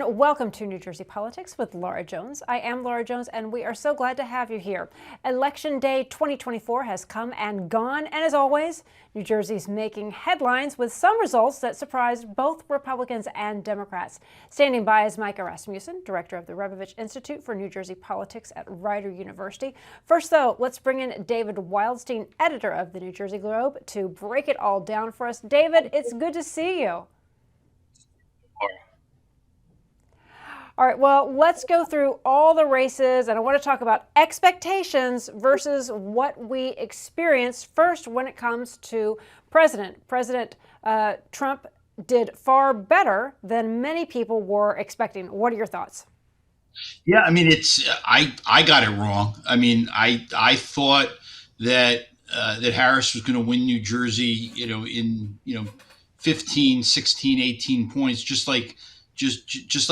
welcome to New Jersey Politics with Laura Jones. I am Laura Jones, and we are so glad to have you here. Election Day 2024 has come and gone, and as always, New Jersey's making headlines with some results that surprised both Republicans and Democrats. Standing by is Micah Rasmussen, director of the Rebovich Institute for New Jersey Politics at Rider University. First, though, let's bring in David Wildstein, editor of the New Jersey Globe, to break it all down for us. David, it's good to see you. All right, well, let's go through all the races, and I want to talk about expectations versus what we experienced first when it comes to President. President Trump did far better than many people were expecting. What are your thoughts? Yeah, I mean, I got it wrong. I mean, I thought that that Harris was going to win New Jersey, in 15, 16, 18 points, just like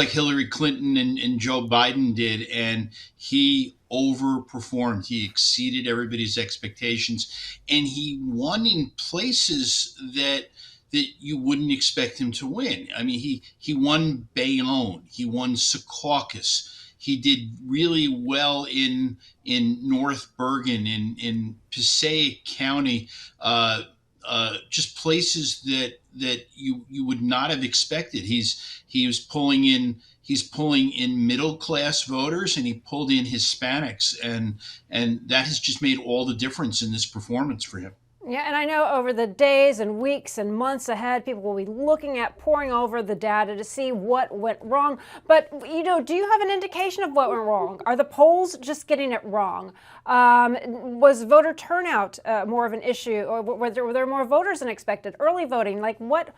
Hillary Clinton and Joe Biden did, and he overperformed. He exceeded everybody's expectations, and he won in places that you wouldn't expect him to win. I mean, he won Bayonne, he won Secaucus. He did really well in North Bergen, in Passaic County, just places that you would not have expected. He's pulling in middle class voters, and he pulled in Hispanics, and that has just made all the difference in this performance for him. Yeah, and I know over the days and weeks and months ahead, people will be looking at poring over the data to see what went wrong. But, do you have an indication of what went wrong? Are the polls just getting it wrong? Was voter turnout more of an issue, or were there more voters than expected? Early voting, like what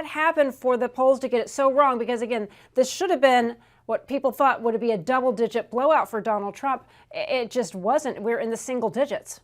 happened for the polls to get it so wrong? Because, again, this should have been what people thought would be a double-digit blowout for Donald Trump. It just wasn't. We're in the single digits.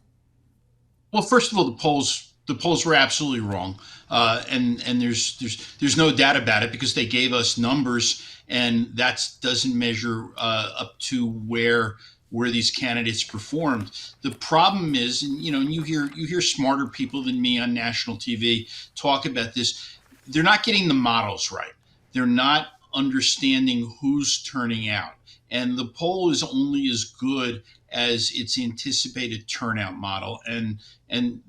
Well, first of all, the polls were absolutely wrong, and there's no doubt about it, because they gave us numbers, and that doesn't measure up to where these candidates performed. The problem is, and you hear smarter people than me on national TV talk about this. They're not getting the models right. They're not understanding who's turning out, and the poll is only as good as its anticipated turnout model, and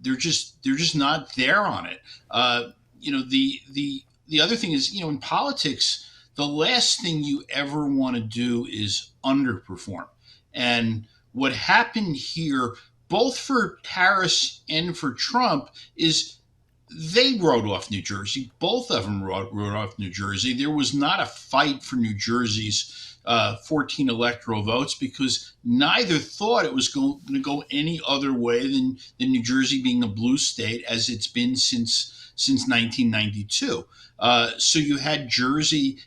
they're just not there on it. The other thing is, in politics, the last thing you ever want to do is underperform. And what happened here, both for Harris and for Trump, is they wrote off New Jersey. Both of them wrote off New Jersey. There was not a fight for New Jersey's 14 electoral votes, because neither thought it was going to go any other way than New Jersey being a blue state, as it's been since 1992. So you had Jersey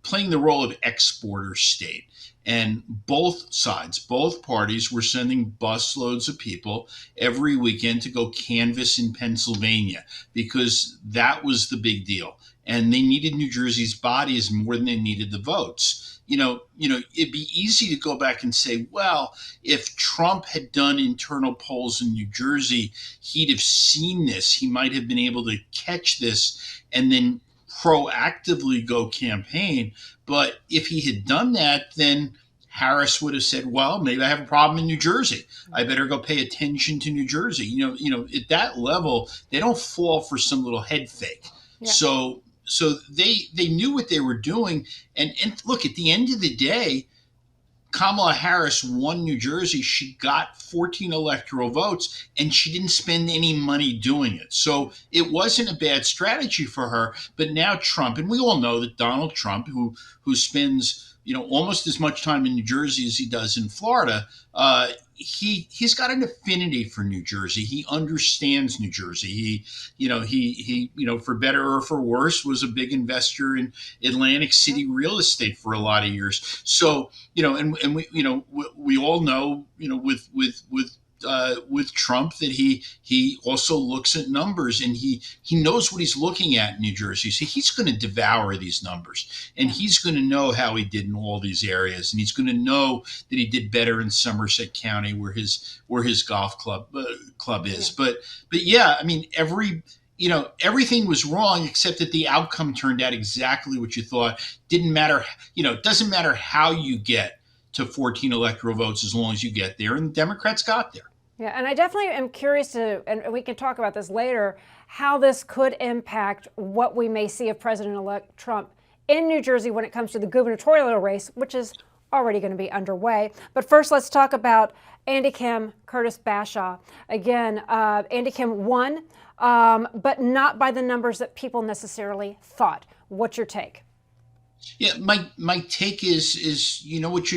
playing the role of exporter state. And both sides, both parties, were sending busloads of people every weekend to go canvass in Pennsylvania, because that was the big deal. And they needed New Jersey's bodies more than they needed the votes. It'd be easy to go back and say, well, if Trump had done internal polls in New Jersey, he'd have seen this. He might have been able to catch this and then proactively go campaign. But if he had done that, then Harris would have said, well, maybe I have a problem in New Jersey. I better go pay attention to New Jersey. At that level, they don't fall for some little head fake. Yeah. So they knew what they were doing. And look, at the end of the day, Kamala Harris won New Jersey. She got 14 electoral votes, and she didn't spend any money doing it. So it wasn't a bad strategy for her. But now Trump, and we all know that Donald Trump, who spends almost as much time in New Jersey as he does in Florida, he's got an affinity for New Jersey. He understands New Jersey. He for better or for worse, was a big investor in Atlantic City real estate for a lot of years. So and we all know with Trump that he also looks at numbers, and he knows what he's looking at in New Jersey. So he's going to devour these numbers, and he's going to know how he did in all these areas, and he's going to know that he did better in Somerset County, where his golf club is. Yeah. But yeah, I mean, everything was wrong except that the outcome turned out exactly what you thought. Didn't matter, it doesn't matter how you get to 14 electoral votes as long as you get there, and the Democrats got there. Yeah, and I definitely am curious to, and we can talk about this later, how this could impact what we may see of President-elect Trump in New Jersey when it comes to the gubernatorial race, which is already going to be underway. But first, let's talk about Andy Kim, Curtis Bashaw. Again, Andy Kim won, but not by the numbers that people necessarily thought. What's your take? Yeah, my take is what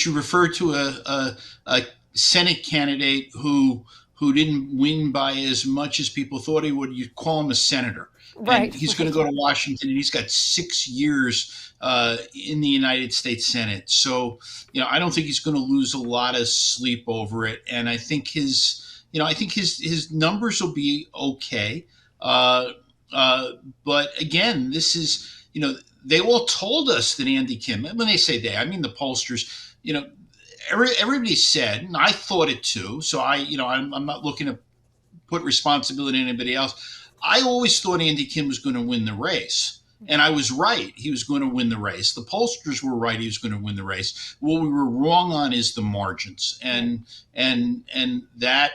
you refer to a Senate candidate who didn't win by as much as people thought he would. You call him a senator, Right. and he's going to go to Washington, and he's got 6 years in the United States Senate. So I don't think he's going to lose a lot of sleep over it, and I think his numbers will be okay. But again, this is, they all told us that Andy Kim, when they say they, I mean the pollsters, everybody said, and I thought it too. So I'm not looking to put responsibility on anybody else. I always thought Andy Kim was going to win the race. And I was right. He was going to win the race. The pollsters were right. He was going to win the race. What we were wrong on is the margins. And that,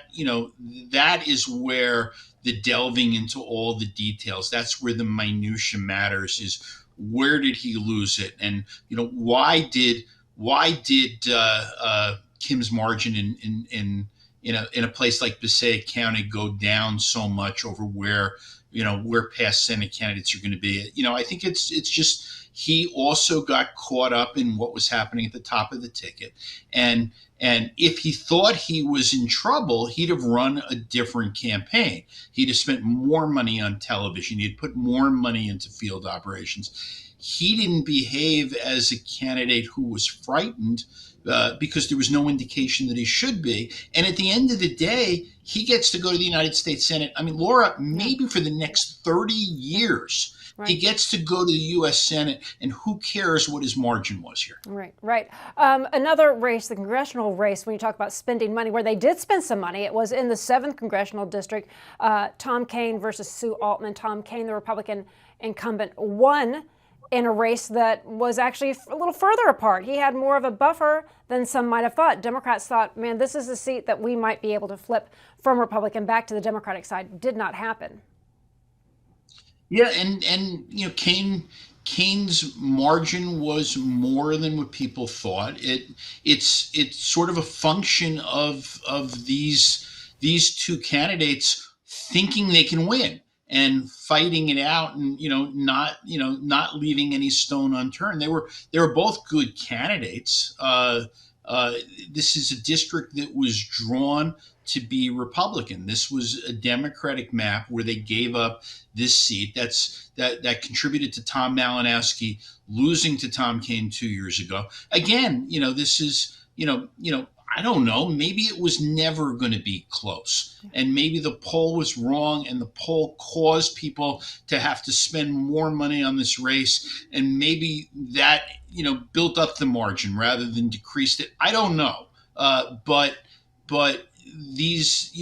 that is where the delving into all the details, that's where the minutia matters, is where did he lose it? And, why did Kim's margin in a place like Passaic County go down so much over where past Senate candidates are going to be? I think it's just, he also got caught up in what was happening at the top of the ticket. And if he thought he was in trouble, he'd have run a different campaign. He'd have spent more money on television. He'd put more money into field operations. He didn't behave as a candidate who was frightened because there was no indication that he should be. And at the end of the day, he gets to go to the United States Senate. I mean, Laura, maybe for the next 30 years, right, he gets to go to the U.S. Senate, and who cares what his margin was here? Right. Another race, the congressional race, when you talk about spending money, where they did spend some money, it was in the 7th Congressional District, Tom Kean versus Sue Altman. Tom Kean, the Republican incumbent, won in a race that was actually a little further apart. He had more of a buffer than some might have thought. Democrats thought, man, this is a seat that we might be able to flip from Republican back to the Democratic side. Did not happen. Yeah, and Kane's margin was more than what people thought. It's sort of a function of these two candidates thinking they can win and fighting it out, and not leaving any stone unturned. They were both good candidates. This is a district that was drawn to be Republican. This was a Democratic map where they gave up this seat. That contributed to Tom Malinowski losing to Tom Kean 2 years ago. Again, this is, I don't know, maybe it was never going to be close. And maybe the poll was wrong, and the poll caused people to have to spend more money on this race. And maybe that, built up the margin rather than decreased it. I don't know. But these,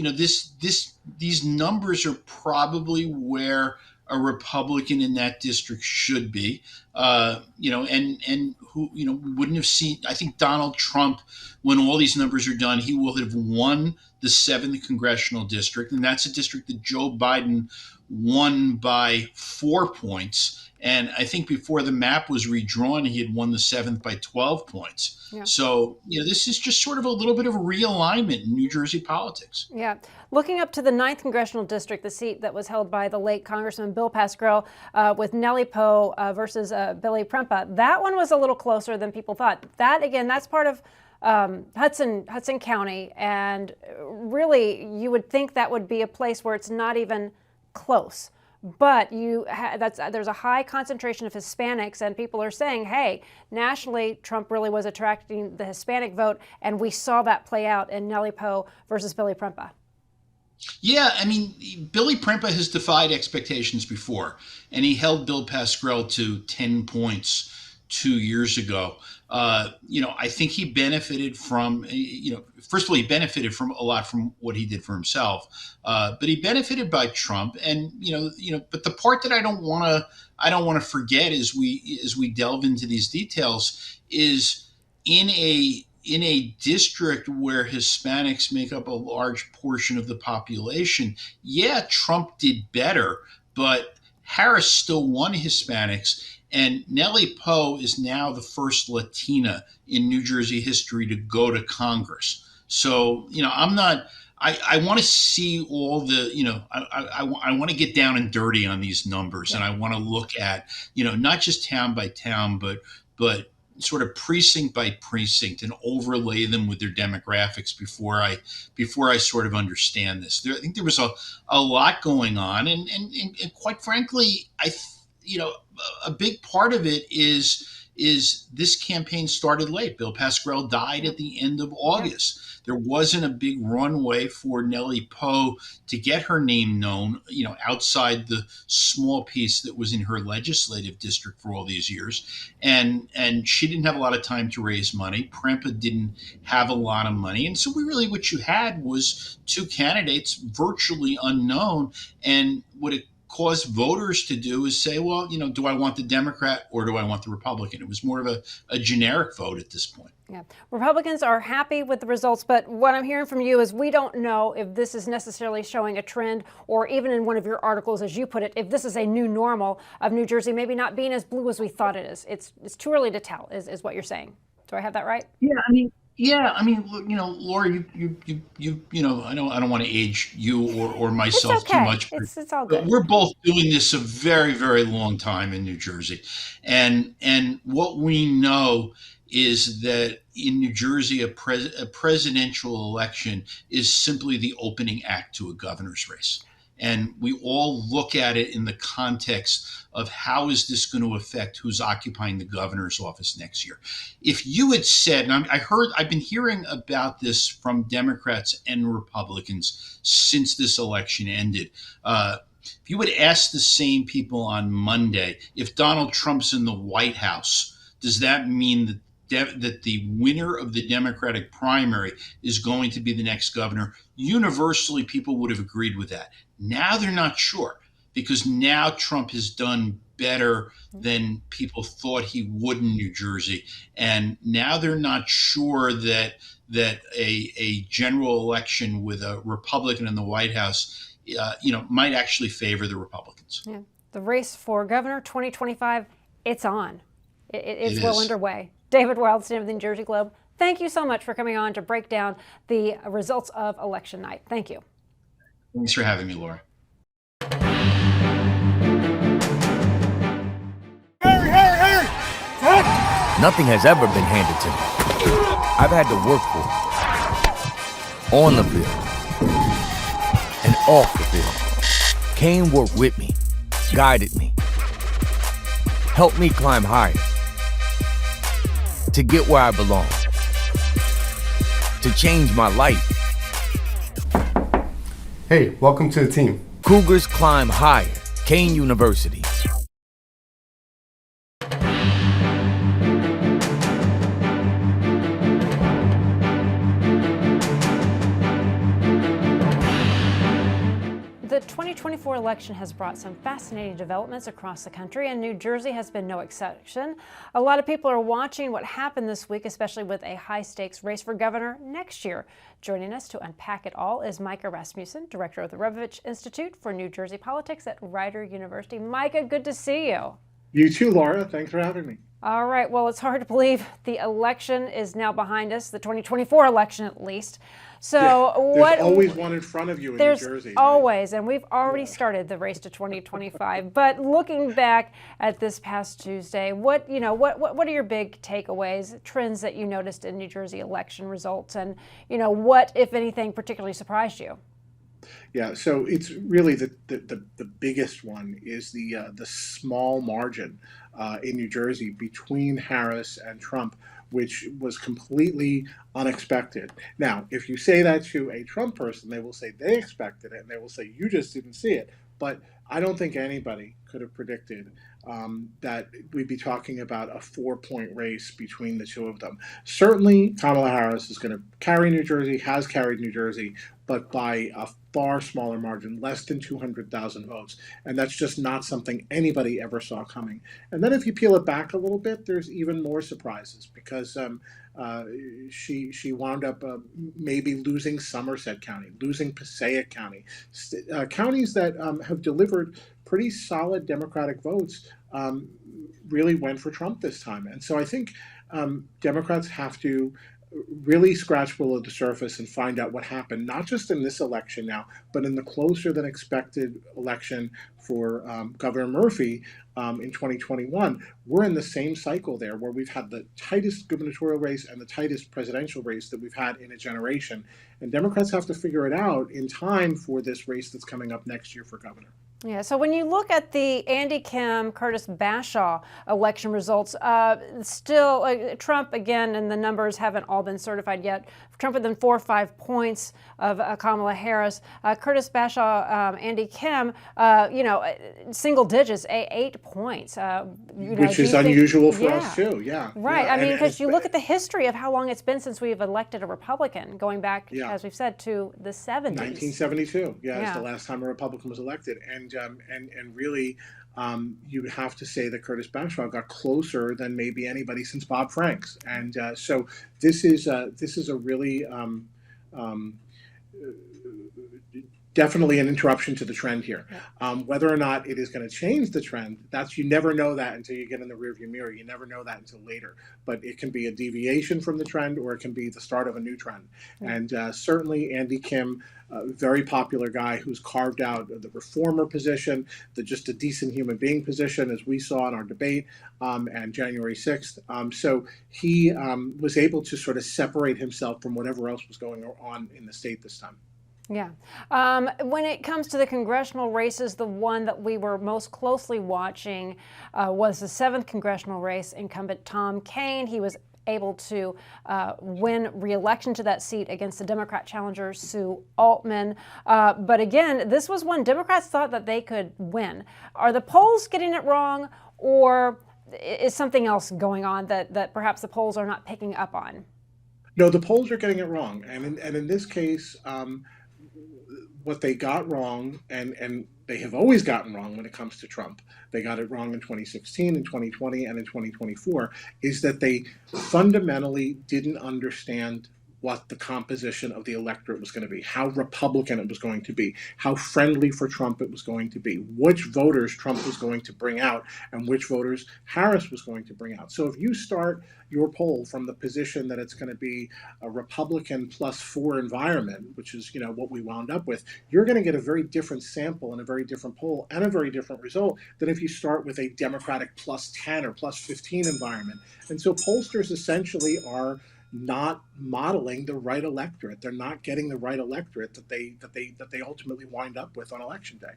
these numbers are probably where a Republican in that district should be, and who, we wouldn't have seen. I think Donald Trump, when all these numbers are done, he will have won the 7th Congressional District, and that's a district that Joe Biden won by 4 points. And I think before the map was redrawn, he had won the 7th by 12 points. Yeah. So, this is just sort of a little bit of a realignment in New Jersey politics. Yeah. Looking up to the 9th Congressional District, the seat that was held by the late Congressman Bill Pascrell with Nellie Poe versus Billy Prempa, that one was a little closer than people thought. That, again, that's part of Hudson County. And really, you would think that would be a place where it's not even close. But there's a high concentration of Hispanics, and people are saying, hey, nationally, Trump really was attracting the Hispanic vote, and we saw that play out in Nellie Poe versus Billy Prempa. Yeah, I mean, Billy Prempa has defied expectations before, and he held Bill Pascrell to 10 points 2 years ago. I think he benefited from, first of all, he benefited from a lot from what he did for himself, but he benefited by Trump. And but the part that I don't want to forget as we delve into these details is in a district where Hispanics make up a large portion of the population. Yeah, Trump did better, but Harris still won Hispanics. And Nellie Poe is now the first Latina in New Jersey history to go to Congress. So, I'm not, I want to see all the, I want to get down and dirty on these numbers. Yeah. And I want to look at, not just town by town, but sort of precinct by precinct and overlay them with their demographics before I sort of understand this. I think there was a lot going on, and quite frankly, a big part of it is this campaign started late. Bill Pascrell died at the end of August. There wasn't a big runway for Nellie Poe to get her name known, outside the small piece that was in her legislative district for all these years. And she didn't have a lot of time to raise money. Prempa didn't have a lot of money. And so what you had was two candidates virtually unknown. And what it caused voters to do is say, well, do I want the Democrat or do I want the Republican? It was more of a generic vote at this point. Yeah. Republicans are happy with the results, but what I'm hearing from you is we don't know if this is necessarily showing a trend, or even in one of your articles, as you put it, if this is a new normal of New Jersey maybe not being as blue as we thought it is. It's too early to tell, is what you're saying. Do I have that right? Laura, I don't want to age you or myself It's okay. too much. It's all But good. we're both doing this a very, very long time in New Jersey, and what we know is that in New Jersey, a presidential election is simply the opening act to a governor's race. And we all look at it in the context of how is this going to affect who's occupying the governor's office next year. If you had said, and I've been hearing about this from Democrats and Republicans since this election ended. If you would ask the same people on Monday, if Donald Trump's in the White House, does that mean that the winner of the Democratic primary is going to be the next governor? Universally, people would have agreed with that. Now they're not sure, because now Trump has done better than people thought he would in New Jersey. And now they're not sure that a general election with a Republican in the White House, might actually favor the Republicans. Yeah. The race for governor 2025, it's on. It's well underway. David Wildstein of the New Jersey Globe, thank you so much for coming on to break down the results of election night. Thank you. Thanks for having me, Laura. Nothing has ever been handed to me. I've had to work for it. On the field and off the field. Kane worked with me, guided me, helped me climb higher to get where I belong, to change my life. Hey, welcome to the team. Cougars climb higher. Kane University. The 2024 election has brought some fascinating developments across the country, and New Jersey has been no exception. A lot of people are watching what happened this week, especially with a high-stakes race for governor next year. Joining us to unpack it all is Micah Rasmussen, director of the Rebovich Institute for New Jersey Politics at Rider University. Micah, good to see you. You too, Laura. Thanks for having me. All right. Well, it's hard to believe the election is now behind us, the 2024 election at least. So there's always one in front of you in New Jersey. There's always, and we've already started the race to 2025. But looking back at this past Tuesday, what are your big takeaways, trends that you noticed in New Jersey election results, and what, if anything, particularly surprised you? Yeah, so it's really the biggest one is the small margin in New Jersey between Harris and Trump, which was completely unexpected. Now, if you say that to a Trump person, they will say they expected it, and they will say you just didn't see it. But I don't think anybody could have predicted that we'd be talking about a 4-point race between the two of them. Certainly, Kamala Harris is going to carry New Jersey, has carried New Jersey, but by a far smaller margin, less than 200,000 votes. And that's just not something anybody ever saw coming. And then if you peel it back a little bit, there's even more surprises because she wound up maybe losing Somerset County, losing Passaic County, counties that have delivered pretty solid Democratic votes, really went for Trump this time. And so I think Democrats have to really scratch below the surface and find out what happened, not just in this election now, but in the closer than expected election for Governor Murphy in 2021. We're in the same cycle there where we've had the tightest gubernatorial race and the tightest presidential race that we've had in a generation. And Democrats have to figure it out in time for this race that's coming up next year for governor. Yeah, so when you look at the Andy Kim, Curtis Bashaw election results, still Trump, again, and the numbers haven't all been certified yet. Trump within 4 or 5 points of Kamala Harris. Curtis Bashaw, Andy Kim, single digits, 8 points. Which is unusual for us too, yeah. Right, Yeah. I mean, because you look at the history of how long it's been since we've elected a Republican, going back, as we've said, to the 70s. 1972, is the last time a Republican was elected. And really, you would have to say that Curtis Bashaw got closer than maybe anybody since Bob Franks. And so this is a really definitely an interruption to the trend here. Whether or not it is going to change the trend, you never know that until you get in the rearview mirror. You never know that until later. But it can be a deviation from the trend, or it can be the start of a new trend. And certainly Andy Kim, a very popular guy who's carved out the reformer position, just a decent human being position, as we saw in our debate and January 6th. So he was able to sort of separate himself from whatever else was going on in the state this time. Yeah. When it comes to the congressional races, the one that we were most closely watching was the 7th congressional race. Incumbent Tom Kean, he was able to win re-election to that seat against the Democrat challenger, Sue Altman. But again, this was one Democrats thought that they could win. Are the polls getting it wrong, or is something else going on that perhaps the polls are not picking up on? No, the polls are getting it wrong. And in this case, what they got wrong, and they have always gotten wrong when it comes to Trump, they got it wrong in 2016, in 2020, and in 2024, is that they fundamentally didn't understand what the composition of the electorate was going to be, how Republican it was going to be, how friendly for Trump it was going to be, which voters Trump was going to bring out, and which voters Harris was going to bring out. So if you start your poll from the position that it's going to be a Republican +4 environment, which is what we wound up with, you're going to get a very different sample and a very different poll and a very different result than if you start with a Democratic +10 or +15 environment. And so pollsters essentially are not modeling the right electorate. They're not getting the right electorate that they ultimately wind up with on election day.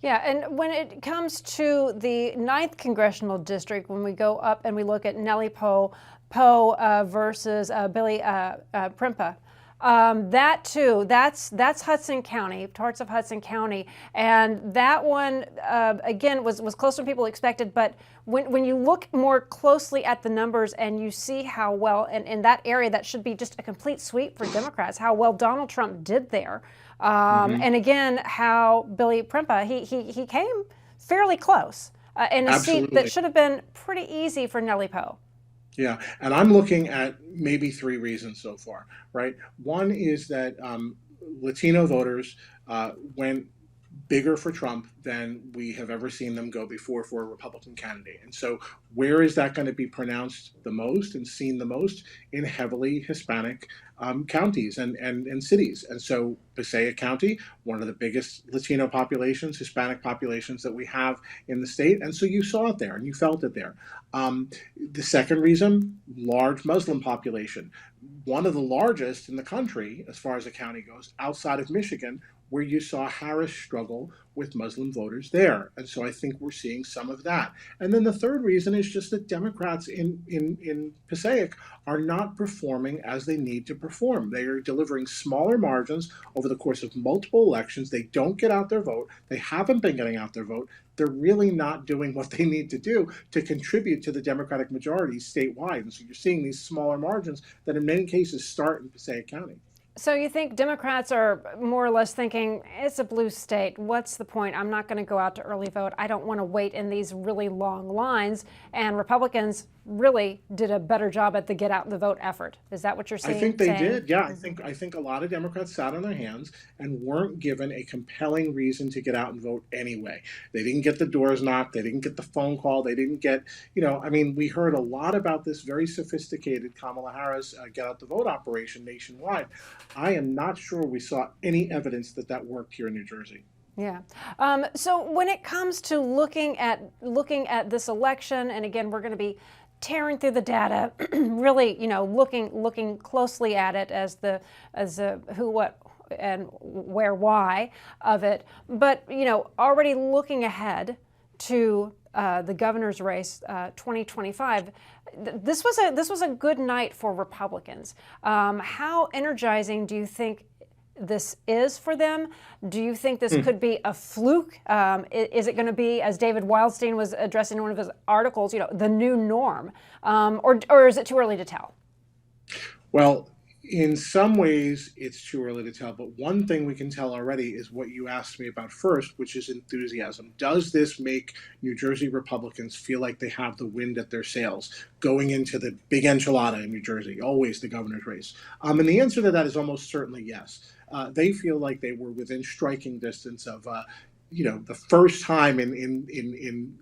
Yeah, and when it comes to the 9th congressional district, when we go up and we look at Nellie Poe versus Billy Primpa, that too, that's Hudson County, parts of Hudson County, and that one again was closer than people expected. But when you look more closely at the numbers and you see how well, and in that area that should be just a complete sweep for Democrats, how well Donald Trump did there, and again how Billy Primpa he came fairly close in a seat that should have been pretty easy for Nellie Poe. Yeah, and I'm looking at maybe 3 reasons so far, right? One is that Latino voters went bigger for Trump than we have ever seen them go before for a Republican candidate. And so where is that going to be pronounced the most and seen the most? In heavily Hispanic counties and cities. And so Passaic County, one of the biggest Latino populations, Hispanic populations that we have in the state. And so you saw it there and you felt it there. The second reason, large Muslim population. One of the largest in the country, as far as the county goes, outside of Michigan, where you saw Harris struggle with Muslim voters there. And so I think we're seeing some of that. And then the third reason is just that Democrats in Passaic are not performing as they need to perform. They are delivering smaller margins over the course of multiple elections. They don't get out their vote. They haven't been getting out their vote. They're really not doing what they need to do to contribute to the Democratic majority statewide. And so you're seeing these smaller margins that in many cases start in Passaic County. So you think Democrats are more or less thinking, it's a blue state. What's the point? I'm not going to go out to early vote. I don't want to wait in these really long lines. And Republicans really did a better job at the get out the vote effort. Is that what you're saying? I think they did. Yeah, I think a lot of Democrats sat on their hands and weren't given a compelling reason to get out and vote anyway. They didn't get the doors knocked. They didn't get the phone call. They didn't get, we heard a lot about this very sophisticated Kamala Harris get out the vote operation nationwide. I am not sure we saw any evidence that that worked here in New Jersey. Yeah. So when it comes to looking at this election, and again, we're going to be tearing through the data, really, looking closely at it as the who, what, and where, why of it. But already looking ahead to the governor's race, 2025. This was a good night for Republicans. How energizing do you think this is for them? Do you think this could be a fluke? Is it going to be, as David Wildstein was addressing in one of his articles, the new norm? Or is it too early to tell? Well, in some ways, it's too early to tell. But one thing we can tell already is what you asked me about first, which is enthusiasm. Does this make New Jersey Republicans feel like they have the wind at their sails going into the big enchilada in New Jersey, always the governor's race? And the answer to that is almost certainly yes. They feel like they were within striking distance of, the first time in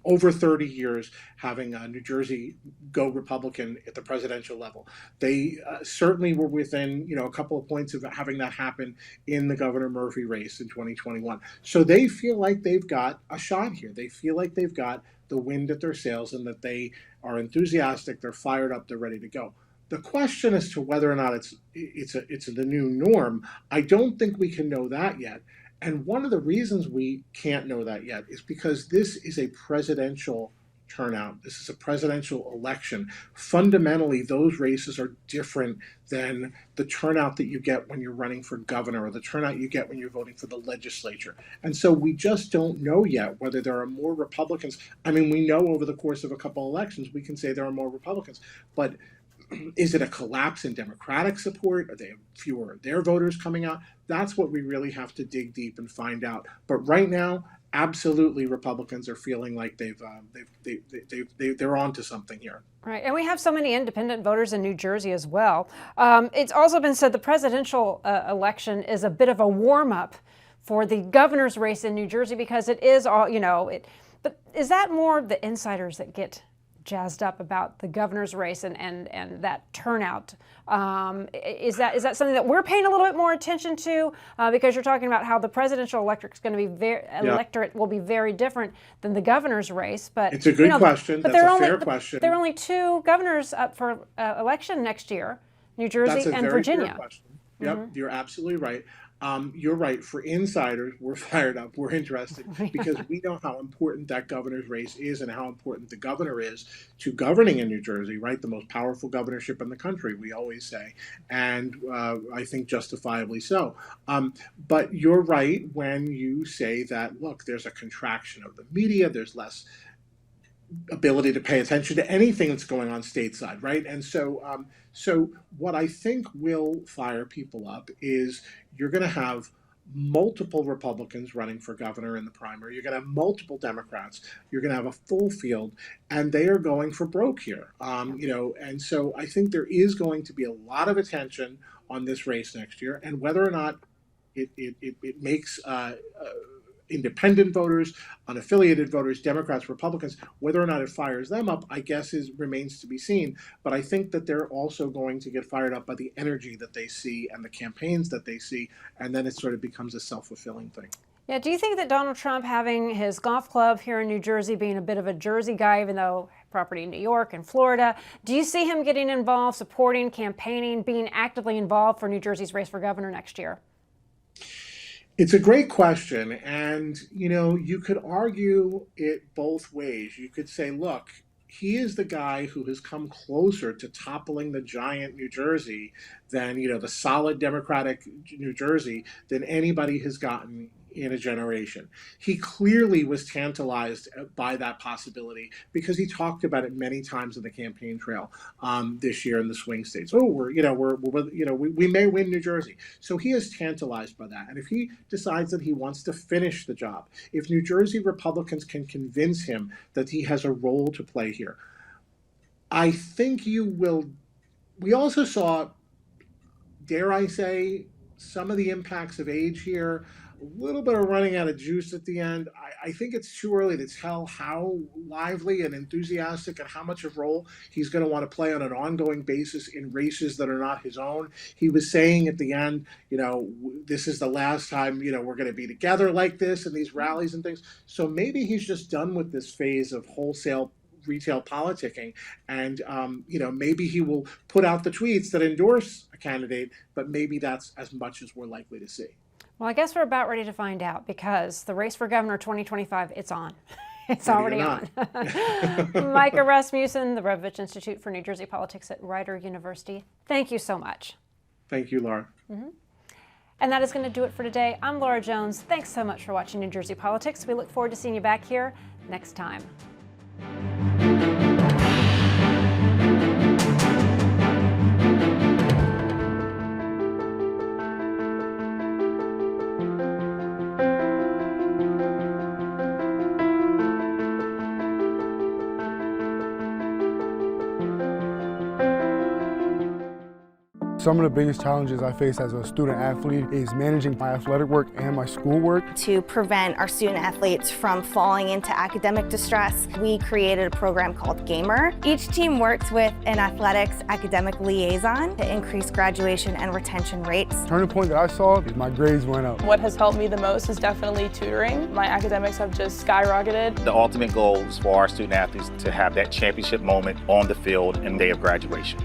over 30 years having New Jersey go Republican at the presidential level. They certainly were within, a couple of points of having that happen in the Governor Murphy race in 2021. So they feel like they've got a shot here. They feel like they've got the wind at their sails and that they are enthusiastic, they're fired up, they're ready to go. The question as to whether or not it's the new norm, I don't think we can know that yet. And one of the reasons we can't know that yet is because this is a presidential turnout. This is a presidential election. Fundamentally, those races are different than the turnout that you get when you're running for governor or the turnout you get when you're voting for the legislature. And so we just don't know yet whether there are more Republicans. I mean, we know over the course of a couple elections, we can say there are more Republicans, but is it a collapse in Democratic support? Are they fewer of their voters coming out? That's what we really have to dig deep and find out. But right now, absolutely, Republicans are feeling like they're onto something here. Right, and we have so many independent voters in New Jersey as well. It's also been said the presidential election is a bit of a warm-up for the governor's race in New Jersey because it is all, But is that more the insiders that get jazzed up about the governor's race and that turnout? Is that something that we're paying a little bit more attention to? Because you're talking about how the presidential electorate is going to be electorate will be very different than the governor's race. But it's a good question. That's a fair question. There are only two governors up for election next year: New Jersey and Virginia. Fair question. Yep, you're absolutely right. You're right. For insiders, we're fired up. We're interested because we know how important that governor's race is and how important the governor is to governing in New Jersey, right? The most powerful governorship in the country, we always say. And I think justifiably so. But you're right when you say that, look, there's a contraction of the media. There's less ability to pay attention to anything that's going on stateside, right? And so, so what I think will fire people up is you're going to have multiple Republicans running for governor in the primary. You're going to have multiple Democrats. You're going to have a full field, and they are going for broke here. And so I think there is going to be a lot of attention on this race next year, and whether or not it makes independent voters, unaffiliated voters, Democrats, Republicans, whether or not it fires them up, I guess remains to be seen. But I think that they're also going to get fired up by the energy that they see and the campaigns that they see, and then it sort of becomes a self-fulfilling thing. Yeah, do you think that Donald Trump having his golf club here in New Jersey, being a bit of a Jersey guy, even though property in New York and Florida, do you see him getting involved, supporting, campaigning, being actively involved for New Jersey's race for governor next year? It's a great question. And, you could argue it both ways. You could say, look, he is the guy who has come closer to toppling the giant New Jersey than, the solid Democratic New Jersey than anybody has gotten in a generation. He clearly was tantalized by that possibility because he talked about it many times in the campaign trail this year in the swing states. Oh, we may win New Jersey. So he is tantalized by that. And if he decides that he wants to finish the job, if New Jersey Republicans can convince him that he has a role to play here, I think you will. We also saw, dare I say, some of the impacts of age here, a little bit of running out of juice at the end. I think it's too early to tell how lively and enthusiastic and how much of a role he's going to want to play on an ongoing basis in races that are not his own. He was saying at the end, this is the last time, we're going to be together like this in these rallies and things. So maybe he's just done with this phase of wholesale retail politicking, and maybe he will put out the tweets that endorse a candidate, but maybe that's as much as we're likely to see. Well, I guess we're about ready to find out, because the race for governor 2025, it's on. It's already on. Micah Rasmussen, the Rebovich Institute for New Jersey Politics at Rider University. Thank you so much. Thank you, Laura. And that is going to do it for today. I'm Laura Jones. Thanks so much for watching New Jersey Politics. We look forward to seeing you back here next time. Some of the biggest challenges I face as a student athlete is managing my athletic work and my schoolwork. To prevent our student athletes from falling into academic distress, we created a program called Gamer. Each team works with an athletics academic liaison to increase graduation and retention rates. The turning point that I saw is my grades went up. What has helped me the most is definitely tutoring. My academics have just skyrocketed. The ultimate goal is for our student athletes to have that championship moment on the field and day of graduation.